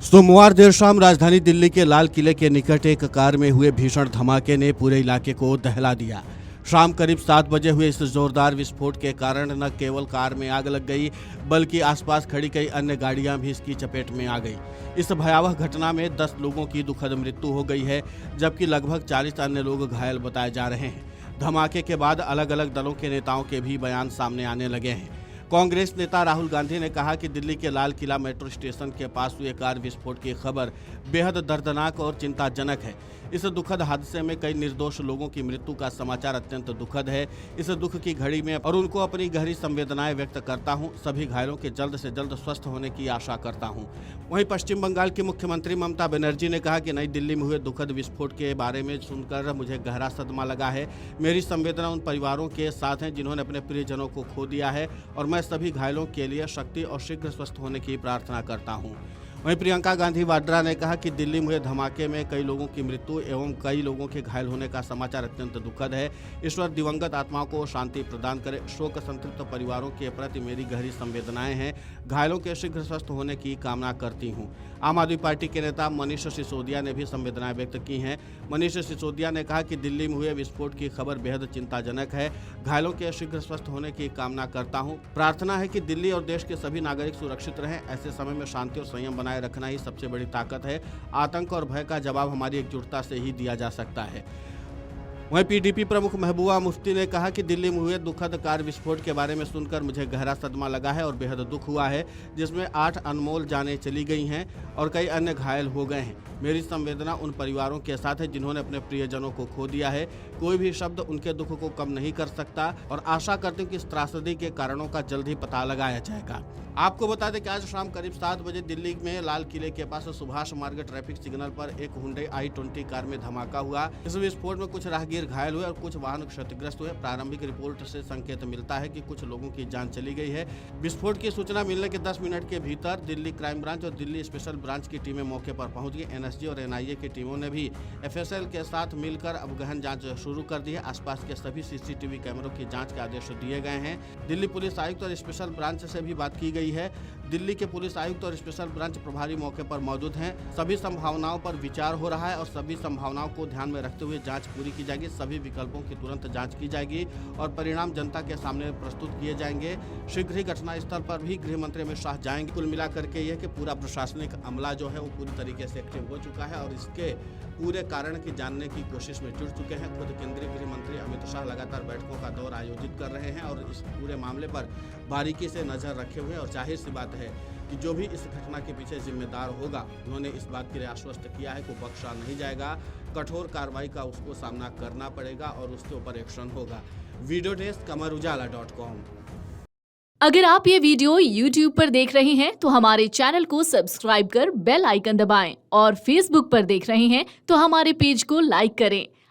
सोमवार देर शाम राजधानी दिल्ली के लाल किले के निकट एक कार में हुए भीषण धमाके ने पूरे इलाके को दहला दिया। शाम करीब 7 बजे हुए इस जोरदार विस्फोट के कारण न केवल कार में आग लग गई, बल्कि आसपास खड़ी कई अन्य गाड़ियां भी इसकी चपेट में आ गई। इस भयावह घटना में 10 लोगों की दुखद मृत्यु हो गई है, जबकि लगभग 40 अन्य लोग घायल बताए जा रहे हैं। धमाके के बाद अलग अलग दलों के नेताओं के भी बयान सामने आने लगे हैं। कांग्रेस नेता राहुल गांधी ने कहा कि दिल्ली के लाल किला मेट्रो स्टेशन के पास हुए कार विस्फोट की खबर बेहद दर्दनाक और चिंताजनक है। इस दुखद हादसे में कई निर्दोष लोगों की मृत्यु का समाचार अत्यंत दुखद है। इस दुख की घड़ी में और उनको अपनी गहरी संवेदनाएं व्यक्त करता हूं। सभी घायलों के जल्द से जल्द स्वस्थ होने की आशा करता हूं। वहीं पश्चिम बंगाल की मुख्यमंत्री ममता बनर्जी ने कहा कि नई दिल्ली में हुए दुखद विस्फोट के बारे में सुनकर मुझे गहरा सदमा लगा है। मेरी संवेदना उन परिवारों के साथ हैं जिन्होंने अपने प्रियजनों को खो दिया है, और मैं सभी घायलों के लिए शक्ति और शीघ्र स्वस्थ होने की प्रार्थना करता हूं। वहीं प्रियंका गांधी वाड्रा ने कहा कि दिल्ली में हुए धमाके में कई लोगों की मृत्यु एवं कई लोगों के घायल होने का समाचार अत्यंत दुखद है। ईश्वर दिवंगत आत्माओं को शांति प्रदान करे। शोक संतृप्त परिवारों के प्रति मेरी गहरी संवेदनाएं हैं। घायलों के शीघ्र स्वस्थ होने की कामना करती हूं। आम आदमी पार्टी के नेता मनीष सिसोदिया ने भी संवेदनाएं व्यक्त की हैं। मनीष सिसोदिया ने कहा कि दिल्ली में हुए विस्फोट की खबर बेहद चिंताजनक है। घायलों के शीघ्र स्वस्थ होने की कामना करता हूं। प्रार्थना है कि दिल्ली और देश के सभी नागरिक सुरक्षित रहें। ऐसे समय में शांति और संयम बनाए रखना ही सबसे बड़ी ताकत है। आतंक और भय का जवाब हमारी एकजुटता से ही दिया जा सकता है। वहीं पीडीपी प्रमुख महबूबा मुफ्ती ने कहा कि दिल्ली में हुए दुखद कार विस्फोट के बारे में सुनकर मुझे गहरा सदमा लगा है और बेहद दुख हुआ है, जिसमें 8 अनमोल जानें चली गई हैं और कई अन्य घायल हो गए हैं। मेरी संवेदना उन परिवारों के साथ है जिन्होंने अपने प्रियजनों को खो दिया है। कोई भी शब्द उनके दुख को कम नहीं कर सकता, और आशा करते हैं कि इस त्रासदी के कारणों का जल्द ही पता लगाया जाएगा। आपको बता दें कि आज शाम करीब 7 बजे दिल्ली में लाल किले के पास सुभाष मार्ग ट्रैफिक सिग्नल पर एक हुंडई i20 कार में धमाका हुआ। इस विस्फोट में कुछ राहगीर घायल हुए और कुछ वाहन क्षतिग्रस्त हुए। प्रारंभिक रिपोर्ट से संकेत मिलता है कि कुछ लोगों की जान चली गई है। विस्फोट की सूचना मिलने के 10 मिनट के भीतर दिल्ली क्राइम ब्रांच और दिल्ली स्पेशल ब्रांच की टीमें मौके पर पहुंच गई। एनएसजी और एनआईए की टीमों ने भी एफएसएल के साथ मिलकर अब गहन जांच शुरू कर दी है। आसपास के सभी सीसीटीवी कैमरों की जांच के आदेश दिए गए हैं। दिल्ली पुलिस आयुक्त और स्पेशल ब्रांच से भी बात की गई है। दिल्ली के पुलिस आयुक्त और स्पेशल ब्रांच प्रभारी मौके पर मौजूद हैं। सभी संभावनाओं पर विचार हो रहा है और सभी संभावनाओं को ध्यान में रखते हुए जांच पूरी की जाएगी। सभी विकल्पों की तुरंत जांच की जाएगी और परिणाम जनता के सामने प्रस्तुत किए जाएंगे। शीघ्र ही घटनास्थल पर भी गृह मंत्री अमित शाह जाएंगे। कुल मिलाकर के यह कि पूरा प्रशासनिक अमला जो है वो पूरी तरीके से एक्टिव हो चुका है और इसके पूरे कारण की जानने की कोशिश में जुट चुके हैं। खुद केंद्रीय गृह मंत्री अमित शाह लगातार बैठकों का दौर आयोजित कर रहे हैं और इस पूरे मामले पर बारीकी से नजर रखे हुए हैं। और जाहिर सी बात है कि जो भी इस घटना के पीछे जिम्मेदार होगा, उन्होंने इस बात के लिए आश्वस्त किया है कि बख्शा नहीं जाएगा। कठोर कार्रवाई का उसको सामना करना पड़ेगा और उसके ऊपर एक्शन होगा। Video desk amarujala.com। अगर आप ये वीडियो YouTube पर देख रहे हैं तो हमारे चैनल को सब्सक्राइब कर बेल आइकन दबाएं, और Facebook पर देख रहे हैं तो हमारे पेज को लाइक करें।